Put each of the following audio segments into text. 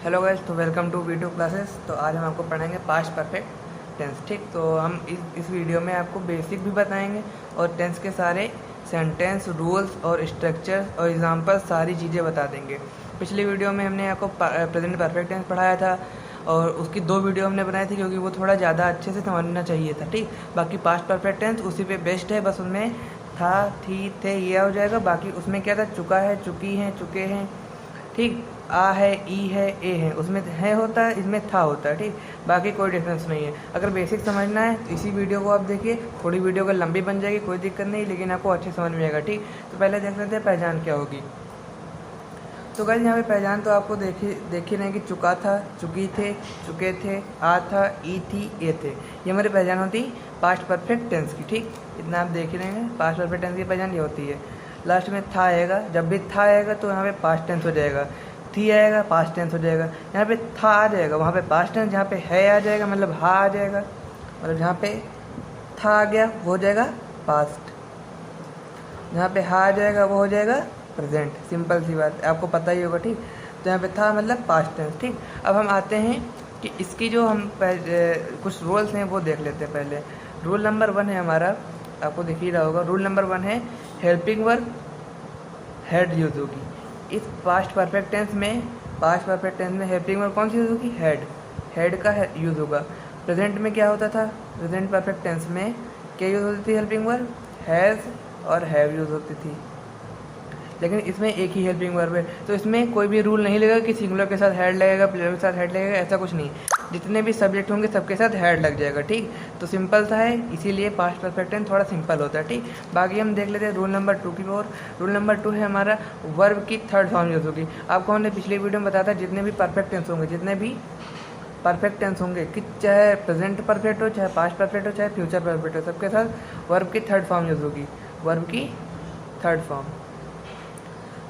Hello guys, तो welcome to video classes. तो आज हम आपको पढ़ाएंगे पास्ट परफेक्ट टेंस। ठीक, तो हम इस वीडियो में आपको बेसिक भी बताएंगे और टेंस के सारे सेंटेंस, रूल्स और स्ट्रक्चर्स और एग्जांपल सारी चीज़ें बता देंगे। पिछली वीडियो में हमने आपको प्रेजेंट परफेक्ट टेंस पढ़ाया था और उसकी 2 वीडियो हमने बनाई थी क्योंकि वो थोड़ा ज़्यादा अच्छे से समझना चाहिए था। ठीक, बाकी पास्ट परफेक्ट टेंस उसी पे बेस्ट है, बस उनमें था, थी, थे ये हो जाएगा। बाकी उसमें क्या था, चुका है, चुकी हैं, चुके हैं। ठीक, आ है, ई है, ए है, उसमें है होता है, इसमें था होता है। ठीक, बाकी कोई डिफरेंस नहीं है। अगर बेसिक समझना है तो इसी वीडियो को आप देखिए। थोड़ी वीडियो अगर लंबी बन जाएगी कोई दिक्कत नहीं, लेकिन आपको अच्छे समझ में आएगा। ठीक, तो पहले देख लेते हैं पहचान क्या होगी। तो गाइस यहाँ पे पहचान तो आपको देखी नहीं कि चुका था, चुकी थे, चुके थे, आ था, ई थी, ए थे, ये हमारी पहचान होती पास्ट परफेक्ट टेंस की। ठीक, इतना आप देख ही रहे हैं, पास्ट परफेक्ट टेंस की पहचान ये होती है। लास्ट में था आएगा, जब भी था आएगा तो यहाँ पे पास्ट टेंस हो जाएगा, थी आएगा पास्ट टेंस हो जाएगा। यहाँ पे था आ जाएगा, वहाँ पे पास्ट टेंस, जहाँ पे है आ जाएगा मतलब हा आ जाएगा, मतलब जहाँ पे था आ गया वो हो जाएगा पास्ट, जहाँ पे हा आ जाएगा वो हो जाएगा प्रेजेंट। सिंपल सी बात, आपको पता ही होगा। ठीक, तो यहाँ पे था मतलब पास्ट टेंस। ठीक, अब हम आते हैं कि इसकी जो हम कुछ रूल्स हैं वो देख लेते हैं। पहले रूल नंबर 1 है हमारा, आपको दिख ही रहा होगा। रूल नंबर 1 है हेल्पिंग वर्ब हेड यूज होगी। इस पास्ट परफेक्ट टेंस में, पास्ट परफेक्ट टेंस में हेल्पिंग वर्ब कौन सी यूज होगी, हेड, हेड का यूज होगा। प्रेजेंट में क्या होता था, प्रेजेंट परफेक्ट टेंस में क्या यूज होती थी, हेल्पिंग वर्ब हैज़ और हैव यूज होती थी। लेकिन इसमें एक ही हेल्पिंग वर्ब है, तो इसमें कोई भी रूल नहीं लगेगा कि सिंगुलर के साथ हेड लगेगा, प्लूरल के साथ हेड लगेगा, ऐसा कुछ नहीं। जितने भी सब्जेक्ट होंगे सबके साथ हेड लग जाएगा। ठीक, तो सिंपल सा है, इसीलिए पास्ट परफेक्ट टेंस थोड़ा सिंपल होता है। ठीक, बाकी हम देख लेते हैं रूल नंबर 2 की ओर। रूल नंबर 2 है हमारा वर्ब की थर्ड फॉर्म यूज होगी। आपको हमने पिछली वीडियो में बताया था जितने भी परफेक्ट टेंस होंगे, जितने भी परफेक्ट टेंस होंगे, कि चाहे प्रेजेंट परफेक्ट हो, चाहे पास्ट परफेक्ट हो, चाहे फ्यूचर परफेक्ट हो, सबके साथ वर्ब की थर्ड फॉर्म यूज होगी, वर्ब की थर्ड फॉर्म।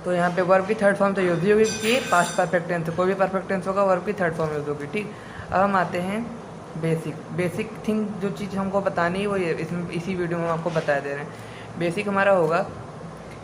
तो यहाँ पे वर्ब की थर्ड फॉर्म तो यूज ही होगी कि पास्ट परफेक्ट टेंस, कोई भी परफेक्ट टेंस होगा वर्ब की थर्ड फॉर्म यूज होगी। ठीक, अब हम आते हैं बेसिक थिंग, जो चीज़ हमको बतानी है वो ये इसी वीडियो में हम आपको बता दे रहे हैं। बेसिक हमारा होगा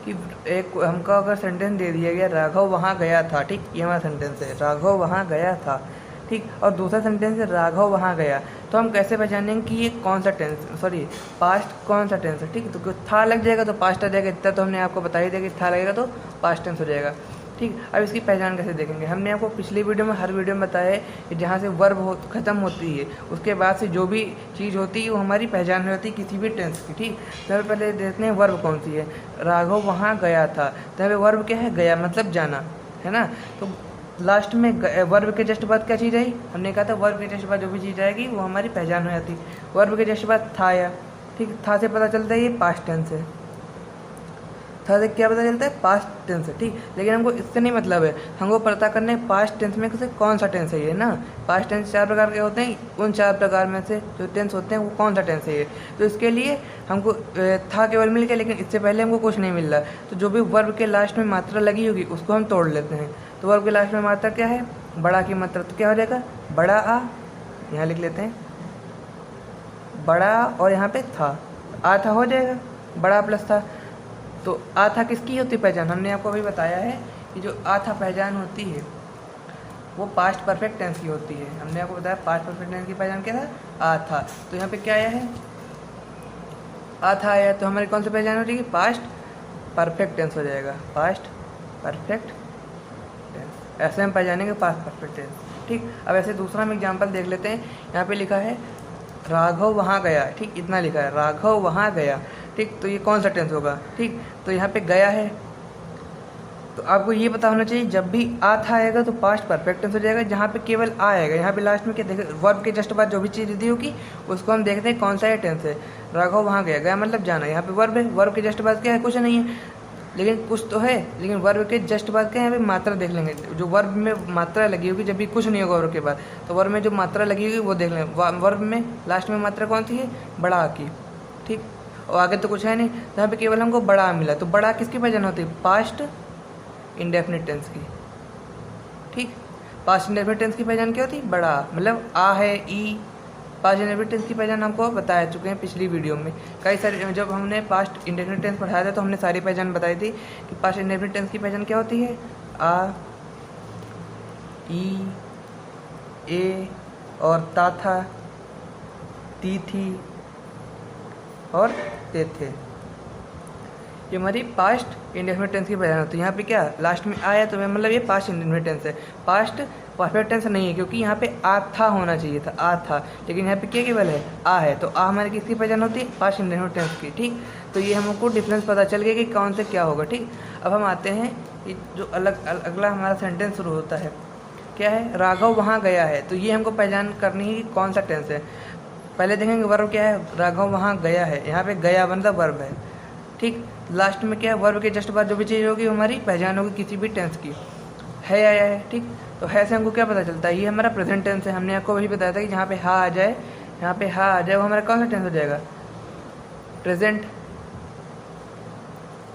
कि एक हमको अगर सेंटेंस दे दिया गया राघव वहाँ गया था। ठीक, ये हमारा सेंटेंस है, राघव वहाँ गया था। ठीक, और दूसरा सेंटेंस है राघव वहाँ गया, तो हम कैसे पहचानेंगे कि ये कौन सा टेंस, सॉरी पास्ट कौन सा टेंस है। ठीक, तो था लग जाएगा तो पास्ट आ जाएगा, इतना तो हमने आपको बता ही दिया कि था लगेगा तो पास्ट टेंस हो जाएगा। ठीक, अब इसकी पहचान कैसे देखेंगे, हमने आपको पिछली वीडियो में, हर वीडियो में बताया है कि जहाँ से वर्ब खत्म होती है उसके बाद से जो भी चीज़ होती है वो हमारी पहचान में होती है किसी भी टेंस की। ठीक, तो पहले देखते हैं वर्ब कौन सी है। राघव वहाँ गया था, तो यहाँ वर्ब क्या है, गया मतलब जाना, है ना। तो लास्ट में वर्ब के जस्ट बाद क्या चीज़ आई, हमने कहा था वर्ब के जस्ट बाद जो भी चीज़ आएगी वो हमारी पहचान हो जाती। वर्ब के जस्ट बाद था आया। ठीक, था से पता चलता है ये पास्ट टेंस है, था से क्या पता चलता है, पास्ट टेंस है। ठीक, लेकिन हमको इससे नहीं मतलब है, हमको पता करना है पास्ट टेंस में से कौन सा टेंस है ये ना। पास्ट टेंस 4 प्रकार के होते हैं, उन 4 प्रकार में से जो टेंस होते हैं वो कौन सा टेंस है ये। तो इसके लिए हमको था केवल मिल गया, लेकिन इससे पहले हमको कुछ नहीं मिल रहा। तो जो भी वर्ब के लास्ट में मात्रा लगी होगी उसको हम तोड़ लेते हैं। तो वर्ब के लास्ट में मात्रा क्या है, बड़ा की मात्रा, तो क्या हो जाएगा, बड़ा आ, यहाँ लिख लेते हैं बड़ा, और यहाँ पे था, आ था हो जाएगा, बड़ा प्लस था। तो आ था किसकी होती पहचान, हमने आपको अभी बताया है कि जो आ था पहचान होती है वो पास्ट परफेक्ट टेंस की होती है। हमने आपको बताया पास्ट परफेक्ट टेंस की पहचान क्या था, आ था। तो यहाँ पे क्या आया है, आ था आया, तो हमारी कौन सी पहचान हो जाएगी, पास्ट परफेक्ट टेंस हो जाएगा, पास्ट परफेक्ट टेंस। ऐसे हम पहचानेंगे पास्ट परफेक्ट टेंस। ठीक, अब ऐसे दूसरा हम एग्जाम्पल देख लेते हैं। यहाँ पे लिखा है राघव वहाँ गया। ठीक, इतना लिखा है, राघव वहाँ गया। ठीक, तो ये कौन सा टेंस होगा। ठीक, तो यहाँ पे गया है, तो आपको ये पता होना चाहिए जब भी आ था आएगा तो पास्ट परफेक्ट टेंस हो जाएगा। जहाँ पे केवल आ आएगा, यहाँ पे लास्ट में क्या देखे, वर्ब के जस्ट बाद जो भी चीज़ दी होगी उसको हम देखते हैं कौन सा ये टेंस है। राघव वहाँ गया, गया मतलब जाना, यहाँ पे वर्ब है, वर्ब के जस्ट बाद क्या है, कुछ नहीं है, लेकिन कुछ तो है। लेकिन वर्ब के जस्ट बाद क्या है, यहाँ पे मात्रा देख लेंगे, जो वर्ब में मात्रा लगी होगी, जब भी कुछ नहीं होगा वर्ब के बाद, तो वर्ब में जो मात्रा लगी होगी वो देख लेंगे। वर्ब में लास्ट में मात्रा कौन सी है, बड़ा की। ठीक, और आगे तो कुछ है नहीं, यहाँ पे केवल हमको बड़ा मिला, तो बड़ा किसकी पहचान होती है, पास्ट इंडेफिनिट टेंस की। ठीक, पास्ट इंडेफिनिट टेंस की पहचान क्या होती है, बड़ा, मतलब आ है, ई। पास्ट इंडेफिनिट टेंस की पहचान हमको बता चुके हैं पिछली वीडियो में कई सारी, जब हमने पास्ट इंडेफिनिट टेंस पढ़ाया था तो हमने सारी पहचान बताई थी कि पास्ट इंडेफिनिट टेंस की पहचान क्या होती है, आ, ई, ए और ता था, ती थी और ते थे। ये हमारी पास्ट इंडेफिनिट टेंस की पहचान होती है। यहाँ पे क्या लास्ट में आया तो मतलब ये पास्ट इंडेफिनिट टेंस है, पास्ट परफेक्ट टेंस नहीं है, क्योंकि यहाँ पे आ था होना चाहिए था, आ था, लेकिन यहाँ पे क्या केवल है आ है, तो आ हमारी किसकी पहचान होती है? पास्ट इंडेफिनिट टेंस की। ठीक, तो ये हमको डिफरेंस पता चल गया कि कौन से क्या होगा। ठीक, अब हम आते हैं कि जो अगला हमारा सेंटेंस शुरू होता है, क्या है? राघव वहाँ गया है। तो ये हमको पहचान करनी है कि कौन सा टेंस है। पहले देखेंगे वर्ब क्या है, राघव वहाँ गया है, यहाँ पे गया मतलब वर्ब है। ठीक, लास्ट में क्या है, वर्ब के जस्ट बाद जो भी चीज़ होगी हमारी पहचान होगी किसी भी टेंस की। है आया है, ठीक, तो है से हमको क्या पता चलता है? ये हमारा प्रेजेंट टेंस है। हमने आपको वही बताया था कि जहाँ पे हा आ जाए, यहाँ पे हा आ जाए, वो हमारा कौन सा टेंस हो जाएगा? प्रेजेंट।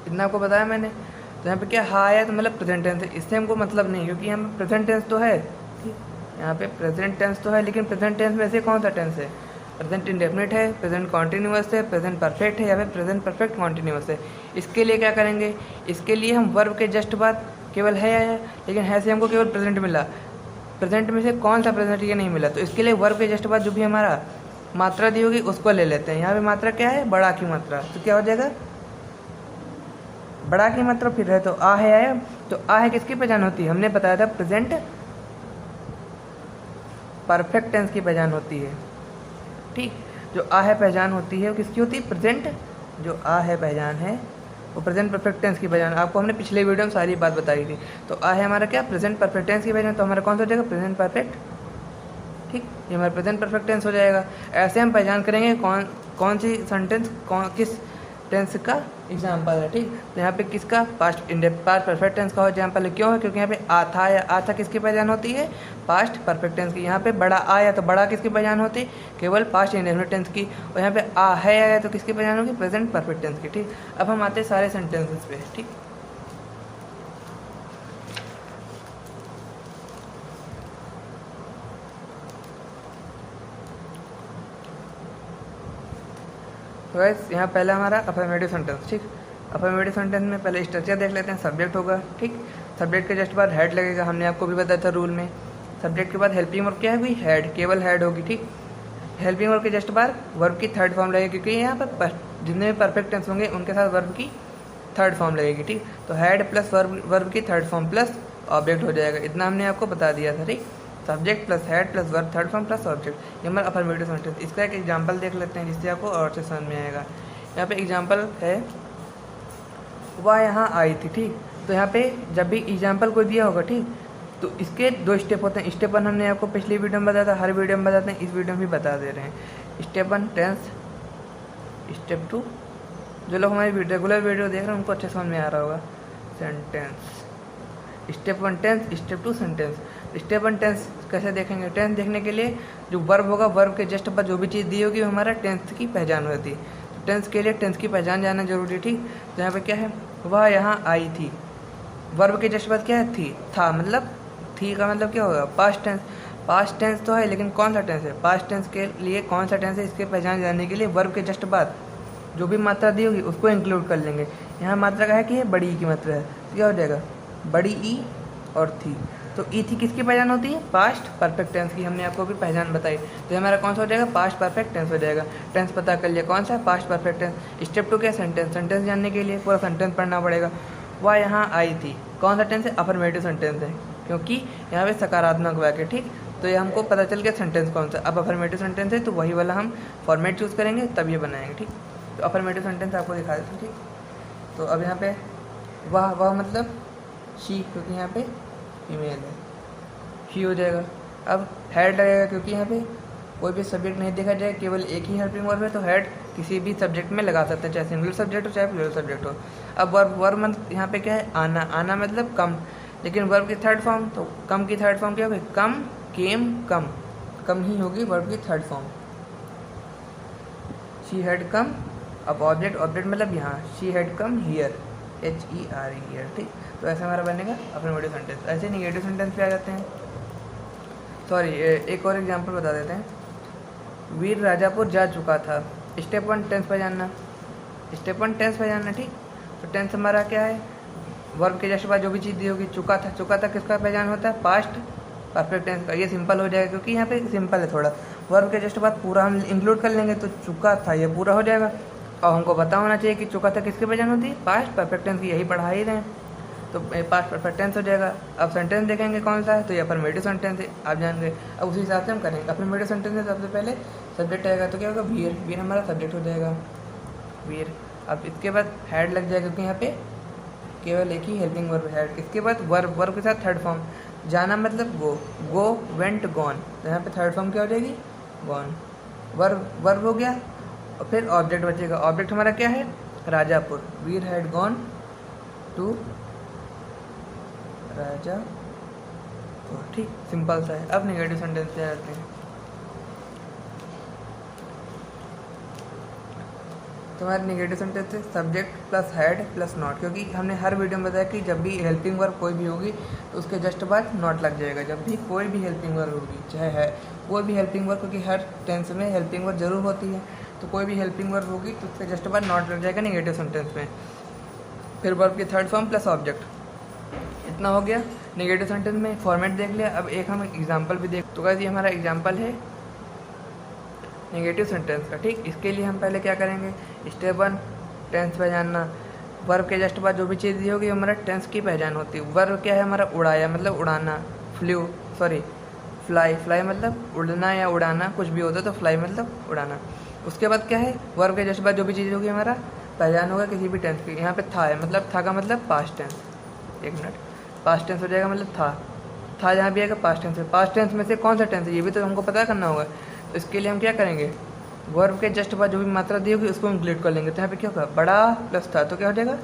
इतना आपको बताया मैंने। तो यहाँ पे क्या हा आया तो मतलब प्रेजेंट टेंस है, इससे हमको मतलब नहीं, क्योंकि यहाँ पे प्रेजेंट टेंस तो है। ठीक, यहाँ पे प्रेजेंट टेंस तो है, लेकिन प्रेजेंट टेंस में से कौन सा टेंस है? प्रेजेंट इंडेफिनिट है, प्रेजेंट कॉन्टिन्यूअस है, प्रेजेंट परफेक्ट है, या फिर प्रेजेंट परफेक्ट कॉन्टिन्यूअस है। इसके लिए क्या करेंगे? इसके लिए हम वर्ब के जस्ट बाद केवल है आया, लेकिन है से हमको केवल प्रेजेंट मिला, प्रेजेंट में से कौन सा प्रेजेंट ये नहीं मिला। तो इसके लिए वर्ब के जस्ट बाद जो भी हमारा मात्रा दी होगी उसको ले लेते हैं। यहाँ पे मात्रा क्या है? बड़ा की मात्रा। तो क्या हो जाएगा? बड़ा की मात्रा फिर है तो आ है आया। तो आ है किसकी पहचान होती है? हमने बताया था प्रेजेंट परफेक्ट टेंस की पहचान होती है। ठीक, जो आ है पहचान होती है वो किसकी होती है? प्रेजेंट। जो आ है पहचान है वो प्रेजेंट परफेक्ट टेंस की पहचान। आपको हमने पिछले वीडियो में सारी बात बताई थी। तो आ है हमारा क्या? प्रेजेंट परफेक्ट टेंस की पहचान। तो हमारा कौन सा हो जाएगा? Present perfect. ठीक, ये हमारा प्रेजेंट परफेक्ट टेंस हो जाएगा। ऐसे हम पहचान करेंगे कौन सी सेंटेंस किस टेंस का एग्जाम्पल है। ठीक, तो यहाँ पे किसका? पास्ट परफेक्ट टेंस का एग्जाम्पल है। क्यों है? क्योंकि यहाँ पे आ था, या आ था किसकी पहचान होती है? पास्ट परफेक्ट टेंस की। यहाँ पे बड़ा आया तो बड़ा किसकी पहचान होती है? केवल पास्ट इंडेफिनिट टेंस की। और यहाँ पे आ है आया तो किसकी पहचान होगी? प्रेजेंट परफेक्ट टेंस की। ठीक, अब हम आते हैं सारे सेंटेंसेस पे। ठीक, तो गाइस यहाँ पहला हमारा अफर्मेटिव सेंटेंस। ठीक, अफर्मेटिव सेंटेंस में पहले स्ट्रक्चर देख लेते हैं। सब्जेक्ट होगा, ठीक, सब्जेक्ट के जस्ट बाद हेड लगेगा, हमने आपको भी बताया था रूल में। सब्जेक्ट के बाद हेल्पिंग वर्ब क्या है भाई? हेड, केवल हेड होगी। ठीक, हेल्पिंग वर्ब के जस्ट बाद वर्ब की थर्ड फॉर्म लगेगी, क्योंकि यहाँ पर जितने भी परफेक्ट टेंस होंगे उनके साथ वर्ब की थर्ड फॉर्म लगेगी। ठीक, तो हेड प्लस वर्ब की थर्ड फॉर्म प्लस ऑब्जेक्ट हो जाएगा। इतना हमने आपको बता दिया था। ठीक, subject plus head plus verb third form plus object, ये हमारा अफर्मेटिव सेंटेंस। इसका एक एग्जांपल देख लेते हैं जिससे आपको और से समझ में आएगा। यहाँ पे एग्जांपल है, वह यहाँ आई थी। ठीक, तो यहाँ पे जब भी एग्जांपल कोई दिया होगा, ठीक, तो इसके दो स्टेप होते हैं। स्टेप 1 हमने आपको पिछली वीडियो में बताया था, हर वीडियो में बताते हैं, इस वीडियो में भी बता दे रहे हैं। स्टेप 1 टेंस, स्टेप 2 जो लोग हमारी रेगुलर वीडियो देख रहे हैं उनको अच्छे समझ में आ रहा होगा, sentence. Step 1 tense, step 2 sentence. Step 1 tense कैसे देखेंगे? टेंस देखने के लिए जो वर्ब होगा, वर्ब के जस्ट बाद जो भी चीज़ दी होगी वो हमारा टेंस की पहचान होती है। तो टेंस के लिए टेंस की पहचान जानना जरूरी है। ठीक, तो यहाँ पे क्या है? वह यहाँ आई थी। वर्ब के जस्ट बाद क्या है? थी, था, मतलब थी का मतलब क्या होगा? Past tense. पास्ट टेंस तो है, लेकिन कौन सा टेंस है? पास्ट टेंस के लिए कौन सा टेंस है, इसके पहचान जानने के लिए वर्ब के जस्ट बाद जो भी मात्रा दी होगी उसको इंक्लूड कर लेंगे। यहाँ मात्रा का है कि बड़ी ई की मात्रा है, तो क्या हो जाएगा? बड़ी ई और थी। तो ई थी किसकी पहचान होती है? पास्ट परफेक्ट टेंस की। हमने आपको भी पहचान बताई। तो हमारा कौन सा हो जाएगा? पास्ट परफेक्ट टेंस हो जाएगा। टेंस पता कर लिया कौन सा है? Past perfect tense. स्टेप 2 क्या? सेंटेंस। सेंटेंस जानने के लिए पूरा सेंटेंस पढ़ना पड़ेगा। वह यहाँ आई थी, कौन सा टेंस है? अफर्मेटिव सेंटेंस है, क्योंकि यहाँ पे सकारात्मक वाक्य। ठीक, तो ये हमको पता चल गया सेंटेंस कौन सा। अब अफर्मेटिव सेंटेंस है तो वही वाला हम फॉर्मेट चूज़ करेंगे तब ये बनाएंगे। ठीक, तो अफर्मेटिव सेंटेंस आपको दिखा देते हैं। ठीक, तो अब यहाँ पे वह मतलब शी, क्योंकि यहाँ पे फीमेल है, शी हो जाएगा। अब हेड लगेगा, क्योंकि यहाँ पे कोई भी सब्जेक्ट नहीं देखा जाए, केवल एक ही हेल्पिंग वर्ब है, तो हेड किसी भी सब्जेक्ट में लगा सकते हैं, चाहे सिंगुलर सब्जेक्ट हो चाहे प्लूरल सब्जेक्ट हो। अब वर्ब मतलब यहाँ पे क्या है? आना। आना मतलब कम, लेकिन वर्ब की थर्ड फॉर्म, तो कम की थर्ड फॉर्म क्या होगी? कम, केम, कम। कम ही होगी वर्ब की third form. She had come. अब ऑब्जेक्ट, ऑब्जेक्ट मतलब यहाँ, she had come here, HERE here. ठीक, तो ऐसे हमारा बनेगा अफर्मेटिव सेंटेंस। ऐसे निगेटिव सेंटेंस पे आ जाते हैं। सॉरी, एक और एग्जांपल बता देते हैं। वीर राजापुर जा चुका था। स्टेप 1 टेंस पहचानना। स्टेप 1 टेंस पहचानना। ठीक, तो टेंस हमारा क्या है? वर्ब के जस्ट बाद जो भी चीज़ दी होगी। चुका था, चुका था किसका पहचान होता है? पास्ट परफेक्ट टेंस का, ये सिंपल हो जाएगा क्योंकि यहाँ पे सिंपल है थोड़ा। वर्ब के जस्ट बाद पूरा हम इंक्लूड कर लेंगे तो चुका था ये पूरा हो जाएगा। और हमको पता होना चाहिए कि चुका था किसके पहचान होती है, पास्ट परफेक्ट टेंस की, यही पढ़ा ही रहे हैं तो पास्ट परफेक्ट टेंस हो जाएगा। अब सेंटेंस देखेंगे कौन सा है, तो ये अफर्मेटिव सेंटेंस है, आप जान गए। अब उसी हिसाब से हम करेंगे। अफर्मेटिव सेंटेंस में सबसे पहले सब्जेक्ट आएगा, तो क्या होगा, वीर, वीर हमारा सब्जेक्ट हो जाएगा, वीर। अब इसके बाद हैड लग जाएगा क्योंकि यहाँ पे केवल एक ही हेल्पिंग वर्ब हैड। इसके बाद वर्ब, वर्ब के साथ थर्ड फॉर्म, जाना मतलब गो, गो वेंट गॉन, तो यहाँ पे थर्ड फॉर्म क्या हो जाएगी, गॉन। वर्ब, वर्ब हो गया। और फिर ऑब्जेक्ट बचेगा, ऑब्जेक्ट हमारा क्या है, राजापुर, वीर हैड गॉन टू राजापुर। ठीक, सिंपल सा है। अब नेगेटिव सेंटेंस पे आते हैं। तो हमारे नेगेटिव सेंटेंस है subject plus had plus not, क्योंकि हमने हर वीडियो में बताया कि जब भी हेल्पिंग वर्ब कोई भी होगी तो उसके जस्ट बाद नॉट लग जाएगा। जब भी कोई भी हेल्पिंग वर्ब होगी, चाहे है कोई भी हेल्पिंग वर्ब, क्योंकि हर टेंस में हेल्पिंग वर्ब जरूर होती है, तो कोई भी हेल्पिंग वर्ब होगी तो उसके जस्ट बाद नॉट लग जाएगा नेगेटिव सेंटेंस में। फिर वर्ब की थर्ड फॉर्म प्लस ऑब्जेक्ट, इतना हो गया नेगेटिव सेंटेंस में। फॉर्मेट देख लिया। अब एक हम एग्जाम्पल भी देख, तो गाइस ये हमारा एग्जाम्पल है नेगेटिव सेंटेंस का। ठीक, इसके लिए हम पहले क्या करेंगे, स्टेप 1 टेंस पहचानना। वर्ब के जस्ट बाद जो भी चीज़ दी होगी हमारा टेंस की पहचान होती है। वर्ब क्या है हमारा, उड़ाया मतलब उड़ाना, फ्लाई, फ्लाई मतलब उड़ना या उड़ाना, कुछ भी होता है तो फ्लाई मतलब उड़ाना। उसके बाद क्या है, वर्ब के जस्ट बाद जो भी चीज़ होगी हमारा पहचान होगा किसी भी टेंस की। यहाँ पे था है मतलब, था का मतलब पास्ट टेंस, एक मिनट, पास्ट टेंस हो जाएगा मतलब था जहाँ भी आएगा पास्ट टेंस है। पास्ट टेंस में से कौन सा टेंस है ये भी तो हमको पता करना होगा। तो इसके लिए हम क्या करेंगे, वर्ब के जस्ट बाद जो भी मात्रा दी होगी उसको इंक्लूड कर लेंगे। तो यहाँ पे क्या होगा, बड़ा प्लस था, तो क्या हो जाएगा,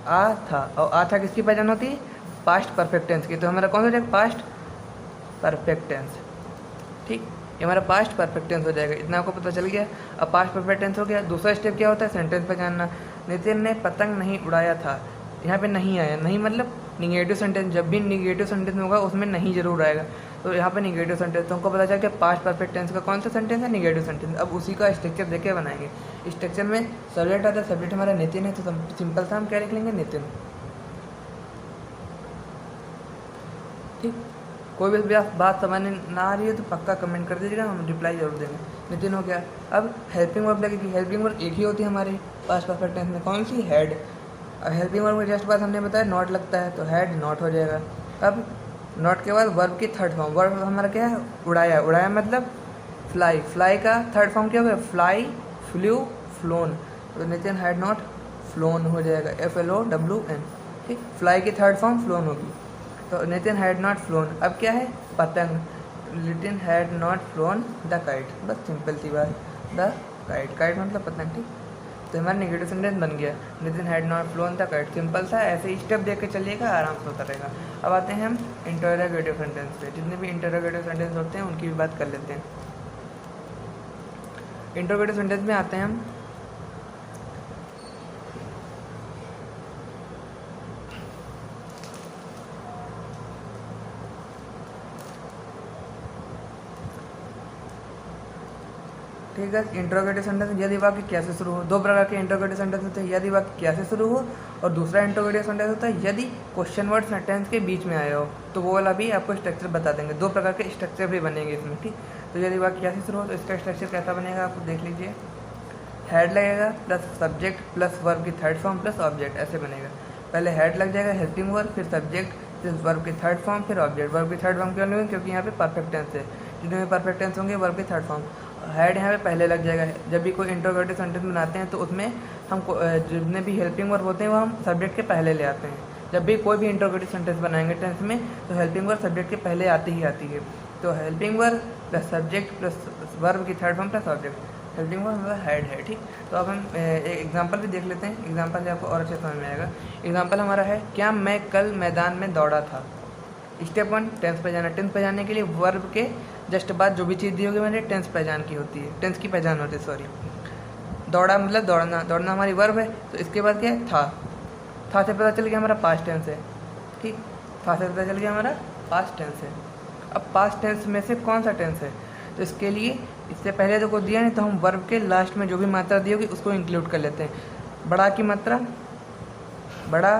आ था। और आ था किसकी पहचान होती है, पास्ट परफेक्ट टेंस की। तो हमारा कौन सा हो जाएगा, पास्ट परफेक्ट टेंस। ठीक, ये हमारा पास्ट परफेक्ट टेंस हो जाएगा। इतना आपको पता चल गया। अब पास्ट परफेक्ट टेंस हो गया। दूसरा स्टेप क्या होता है, सेंटेंस पहचानना। नितिन ने पतंग नहीं उड़ाया था, यहाँ पे नहीं आया, नहीं मतलब निगेटिव सेंटेंस। जब भी निगेटिव सेंटेंस होगा उसमें नहीं जरूर आएगा, तो यहाँ पे निगेटिव सेंटेंस। तो हमको पता चल गया पास्ट परफेक्ट टेंस का कौन सा सेंटेंस है, निगेटिव सेंटेंस। अब उसी का स्ट्रक्चर देख के बनाएंगे। स्ट्रक्चर में सब्जेक्ट आता है, सब्जेक्ट हमारा नितिन है, तो सिंपल सा हम क्या लिख लेंगे, नितिन। ठीक, कोई भी बात समझ ना आ रही है तो पक्का कमेंट कर दीजिएगा, हम रिप्लाई जरूर देंगे। नितिन हो गया। अब हेल्पिंग वर्ब लगेगी। हेल्पिंग वर्ब एक ही होती है हमारे पास्ट परफेक्ट टेंस में, कौन सी, हेड। हेल्पिंग वर्ब में जस्ट बाद हमने बताया नॉट लगता है, तो हैड नॉट हो जाएगा। अब नॉट के बाद वर्ब की थर्ड फॉर्म, वर्ब हमारा क्या है, उड़ाया, उड़ाया मतलब फ्लाई, फ्लाई का थर्ड फॉर्म क्या होगा, फ्लाई, फ्लू, फ्लोन। तो नितिन हैड नॉट फ्लोन हो जाएगा, FLOWN। ठीक, फ्लाई की थर्ड फॉर्म फ्लोन होगी, तो नितिन हैड नॉट फ्लोन। अब क्या है, पतंग, Nitin had not phloem the kite. बस सिंपल सी बात, द काइट, काइट मतलब पतंग। ठीक, तो हमारा नेगेटिव सेंटेंस बन गया, Nitin had not phloem the kite. Simple सा, ऐसे ही स्टेप देख के चलिएगा, आराम से होता रहेगा। अब आते हैं हम इंटरोगेटिव सेंटेंस पे। जितने भी इंटरोगेटिव सेंटेंस होते हैं उनकी भी बात कर लेते हैं। इंटरोगेटिव सेंटेंस में आते हैं हम, ठीक है। इंटरोगेटिव सेंटेंस यदि वाक्य क्या से शुरू हो, दो प्रकार के इंटरोगेटिव सेंटेंस होते हैं, यदि वाक्य क्या से शुरू हो, और दूसरा इंटरोगेटिव सेंटेंस होता है यदि क्वेश्चन वर्ड सेंटेंस के बीच में आया हो। तो वो वाला भी आपको स्ट्रक्चर बता देंगे, दो प्रकार के स्ट्रक्चर भी बनेंगे इसमें। ठीक, तो यदि वाक्य क्या से शुरू हो तो इसका स्ट्रक्चर कैसा बनेगा, आपको देख लीजिए। हैड लगेगा प्लस सब्जेक्ट प्लस वर्ब की थर्ड फॉर्म प्लस ऑब्जेक्ट, ऐसे बनेगा। पहले हैड लग जाएगा हेल्पिंग वर्ब, फिर सब्जेक्ट, फिर वर्ब की थर्ड फॉर्म, फिर ऑब्जेक्ट। वर्ब की थर्ड फॉर्म क्यों लेंगे, क्योंकि यहाँ पे परफेक्ट टेंस है, जितने भी परफेक्ट टेंस होंगे वर्ब की थर्ड फॉर्म। हैड यहाँ पे पहले लग जाएगा। जब भी कोई इंटरोगेटिव सेंटेंस बनाते हैं तो उसमें हम जितने भी हेल्पिंग वर्ब होते हैं वो हम सब्जेक्ट के पहले ले आते हैं। जब भी कोई भी इंटरोगेटिव सेंटेंस बनाएंगे टेंस में तो हेल्पिंग वर्ब सब्जेक्ट के पहले आती ही आती है। तो helping verb plus subject plus verb की third form plus object, helping verb मतलब हैड है। ठीक, तो अब हम एक एग्जाम्पल भी देख लेते हैं, एग्जाम्पल से आपको और अच्छे समझ में आएगा। एग्जाम्पल हमारा है, क्या मैं कल मैदान में दौड़ा था। स्टेप 1 टेंस पहचाना। टेंस पहचानने के लिए वर्ब के जस्ट बाद जो भी चीज़ दी होगी मैंने टेंस पहचान की होती है, टेंस की पहचान होती है, सॉरी। दौड़ा मतलब दौड़ना, दौड़ना हमारी वर्ब है। तो इसके बाद क्या है, था से पता चल गया हमारा पास्ट टेंस है। ठीक, था से पता चल गया हमारा पास्ट टेंस है। अब पास्ट टेंस में से कौन सा टेंस है, तो इसके लिए इससे पहले तो कोई दिया नहीं, तो हम वर्ब के लास्ट में जो भी मात्रा दी होगी उसको इंक्लूड कर लेते हैं। बड़ा की मात्रा, बड़ा,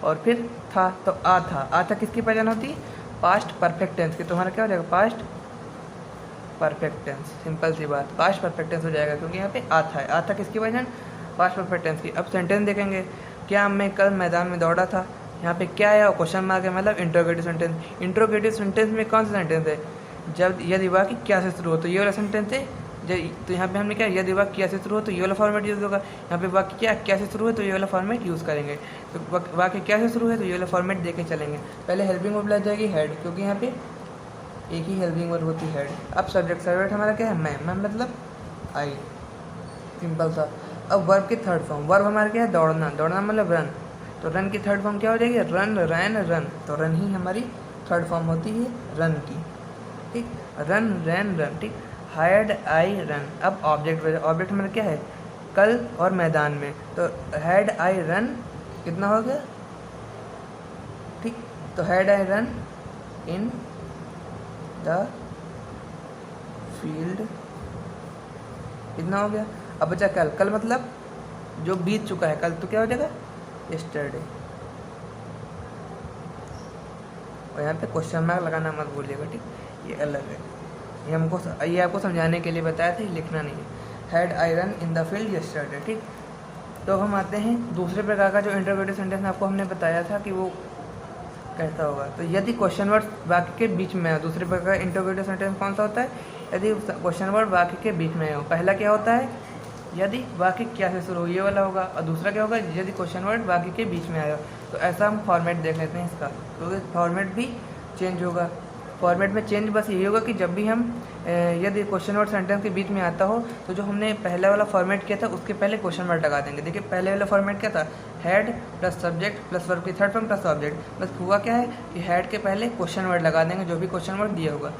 और फिर था, तो आ था। आ था किसकी पहचान होती है, पास्ट परफेक्ट टेंस की, तो हमारा क्या हो जाएगा पास्ट परफेक्ट टेंस। सिंपल सी बात, पास्ट परफेक्ट टेंस हो जाएगा क्योंकि यहाँ पे आता है। आता किसकी वजह? पास्ट परफेक्ट टेंस की। अब सेंटेंस देखेंगे, क्या मैं कल मैदान में दौड़ा था, यहाँ पे क्या है? क्वेश्चन मार्क है, मतलब इंट्रोगेटिव सेंटेंस। इंट्रोगेटिव सेंटेंस में कौन सा सेंटेंस है? जब यदि वाक्य क्या से शुरू हो तो ये वाला सेंटेंस है। तो यहाँ पे हमने क्या, यदि वाक्य क्या से शुरू हो तो ये वाला फॉर्मेट यूज़ होगा। यहाँ पे वाक्य क्या से शुरू है तो ये वाला फॉर्मेट यूज़ करेंगे। तो वाक्य क्या से शुरू है तो ये वाला फॉर्मेट देके चलेंगे। पहले हेल्पिंग वर्ब लग जाएगी हेड, क्योंकि यहाँ पे एक ही हेल्पिंग वर्ब होती है हेड। अब सब्जेक्ट हमारा क्या है? मैं मतलब आई, सिंपल सा। अब वर्ब की थर्ड फॉर्म, वर्ब हमारा क्या है? दौड़ना। दौड़ना मतलब रन, तो रन की थर्ड फॉर्म क्या हो जाएगी? रन, रैन, रन। तो रन ही हमारी थर्ड फॉर्म होती है रन की, ठीक। रन, रैन, रन, ठीक। हायर्ड, आई, रन। अब ऑब्जेक्ट, ऑब्जेक्ट हमारा क्या है? कल और मैदान में, तो हैड आई रन कितना हो गया? ठीक, तो had I run in the field कितना हो गया? अब बचा कल। कल मतलब जो बीत चुका है, कल तो क्या हो जाएगा? यस्टरडे। और यहाँ पे क्वेश्चन मार्क लगाना मत भूलिएगा, ठीक। ये अलग है, ये आपको समझाने के लिए बताया था, लिखना नहीं है। Had I run in the field yesterday, ठीक। तो हम आते हैं दूसरे प्रकार का जो इंटरोगेटिव सेंटेंस आपको हमने बताया था कि वो कैसा होगा। तो यदि क्वेश्चन वर्ड वाक्य के बीच में है, दूसरे प्रकार का इंटरोगेटिव सेंटेंस कौन सा होता है? यदि क्वेश्चन वर्ड वाक्य के बीच में हो। पहला क्या होता है? यदि वाक्य क्या से शुरू हो, ये वाला होगा। और दूसरा क्या होगा? यदि क्वेश्चन वर्ड वाक्य के बीच में आया। तो ऐसा हम फॉर्मेट देख लेते हैं इसका, क्योंकि फॉर्मेट भी चेंज होगा। फॉर्मेट में चेंज बस यही होगा कि जब भी हम यदि क्वेश्चन वर्ड सेंटेंस के बीच में आता हो तो जो हमने पहला वाला फॉर्मेट किया था उसके पहले क्वेश्चन वर्ड लगा देंगे। देखिए पहले वाला फॉर्मेट क्या था? Head plus subject plus verb की थर्ड फॉर्म प्लस ऑब्जेक्ट। बस हुआ क्या है कि हेड के पहले क्वेश्चन वर्ड लगा देंगे, जो भी क्वेश्चन वर्ड दिया होगा,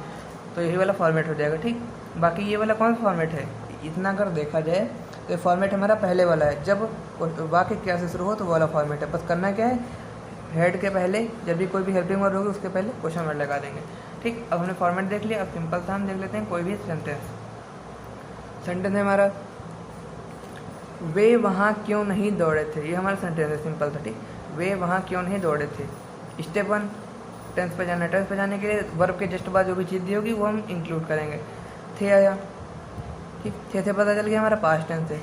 तो यही वाला फॉर्मेट हो जाएगा, ठीक। बाकी ये वाला कौन सा फॉर्मेट है? इतना अगर देखा जाए तो ये फॉर्मेट हमारा पहले वाला है, जब वाक्य क्या से शुरू हो तो वाला फॉर्मेट है। बस करना क्या है? हेड के पहले जब भी कोई भी हेल्पिंग वर्ड होगी उसके पहले क्वेश्चन वर्ड लगा देंगे, ठीक। अब हमने फॉर्मेट देख लिया। अब सिंपल सा हम देख लेते हैं कोई भी सेंटेंस है हमारा, वे वहाँ क्यों नहीं दौड़े थे। ये हमारा सेंटेंस है, सिंपल सा, ठीक। वे वहाँ क्यों नहीं दौड़े थे। स्टेप 1 टेंस पे जाना है। टेंस पे जाने के लिए वर्ब के जस्ट बाद जो भी चीज़ दी होगी वो हम इंक्लूड करेंगे। थे आया, ठीक। थे से पता चल गया हमारा पास्ट टेंस है।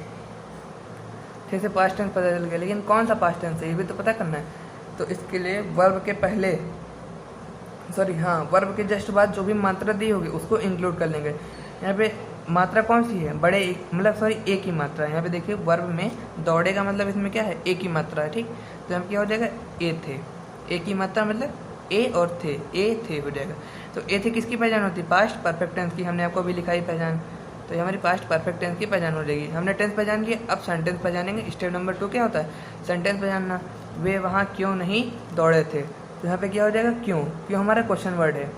थे से पास्ट टेंस पता चल गया, लेकिन कौन सा पास्ट टेंस है ये भी तो पता करना है। तो इसके लिए वर्ब के पहले वर्ब के जस्ट बाद जो भी मात्रा दी होगी उसको इंक्लूड कर लेंगे। यहाँ पे मात्रा कौन सी है? बड़े मतलब एक ही मात्रा है। यहाँ पे देखिए वर्ब में दौड़े का मतलब इसमें क्या है? एक ही मात्रा है, ठीक। तो यहाँ क्या हो जाएगा? ए थे। एक ही मात्रा मतलब ए और थे, ए थे हो जाएगा। तो ए थे किसकी पहचान होती है? पास्ट परफेक्ट टेंस की। हमने आपको अभी लिखाई पहचान, तो ये हमारी पास्ट परफेक्ट टेंस की पहचान हो जाएगी। हमने टेंस पहचान की, अब सेंटेंस पहचानेंगे। स्टेप नंबर 2 क्या होता है? सेंटेंस पहचानना। वे वहाँ क्यों नहीं दौड़े थे, तो यहाँ पे क्या हो जाएगा? क्यों। क्यों हमारा क्वेश्चन वर्ड है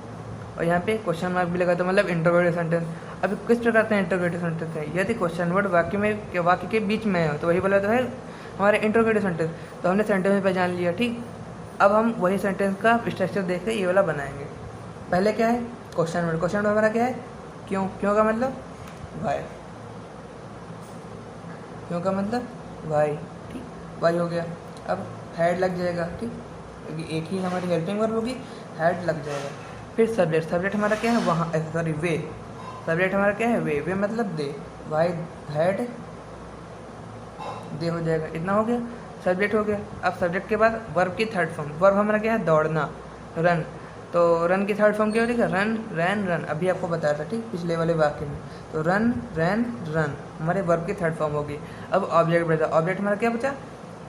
और यहाँ पे क्वेश्चन मार्क भी लगा, तो मतलब इंटरोगेटिव सेंटेंस। अभी किस प्रकार का इंटरोगेटिव सेंटेंस है? यदि क्वेश्चन वर्ड वाक्य के बीच में है तो वही बोला तो है हमारे इंटरोगेटिव सेंटेंस। तो हमने सेंटेंस में पहचान लिया, ठीक। अब हम वही सेंटेंस का स्ट्रक्चर देख के ये वाला बनाएंगे। पहले क्या है? Question word. क्वेश्चन वर्ड हमारा क्या है? क्यों। क्यों का मतलब वाई। क्यों का मतलब वाई, ठीक। वाई हो गया। अब हेड लग जाएगा, ठीक, क्योंकि एक ही हमारी हेल्पिंग वर्ब होगी, हेड लग जाएगा। फिर सब्जेक्ट। सब्जेक्ट हमारा क्या है? वहाँ, सॉरी वे। सब्जेक्ट हमारा क्या है? वे। वे मतलब दे। वाई हेड दे हो जाएगा। इतना हो गया, सब्जेक्ट हो गया। अब सब्जेक्ट के बाद वर्ब की थर्ड फॉर्म। वर्ब हमारा क्या है? दौड़ना, रन। तो रन की थर्ड फॉर्म क्या हो जाएगा? रन, रैन, रन। अभी आपको बताया था, ठीक, पिछले वाले वाक्य में। तो रन, रैन, रन हमारे वर्ब की थर्ड फॉर्म होगी। अब ऑब्जेक्ट बचा। ऑब्जेक्ट हमारा क्या बचा?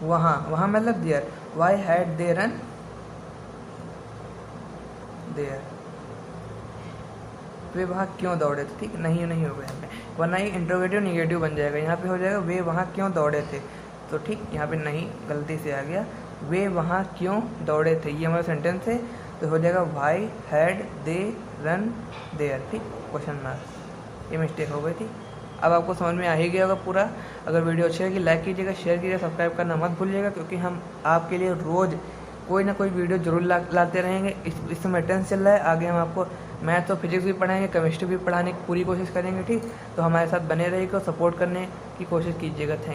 वहाँ। वहाँ मतलब there. Why had they run there. वे वहाँ क्यों दौड़े थे, ठीक। नहीं होगा यहाँ पे, वरना ही इंट्रोगेटिव निगेटिव बन जाएगा। यहाँ पे हो जाएगा वे वहाँ क्यों दौड़े थे, तो ठीक, यहाँ पे नहीं, गलती से आ गया। वे वहाँ क्यों दौड़े थे, ये हमारा सेंटेंस है। तो हो जाएगा why had they run there, ठीक, क्वेश्चन मार्क। ये मिस्टेक हो गई थी। अब आपको समझ में आ ही गया होगा पूरा। अगर वीडियो अच्छी लगी लाइक कीजिएगा, शेयर कीजिएगा, सब्सक्राइब करना मत भूलिएगा, क्योंकि हम आपके लिए रोज़ कोई ना कोई वीडियो जरूर लाते रहेंगे। इस समय टेंस चल रहा है, आगे हम आपको मैथ और फिजिक्स भी पढ़ाएंगे, केमिस्ट्री भी पढ़ाने की पूरी कोशिश करेंगे, ठीक। तो हमारे साथ बने रहिएगा, सपोर्ट करने की कोशिश कीजिएगा। थैंक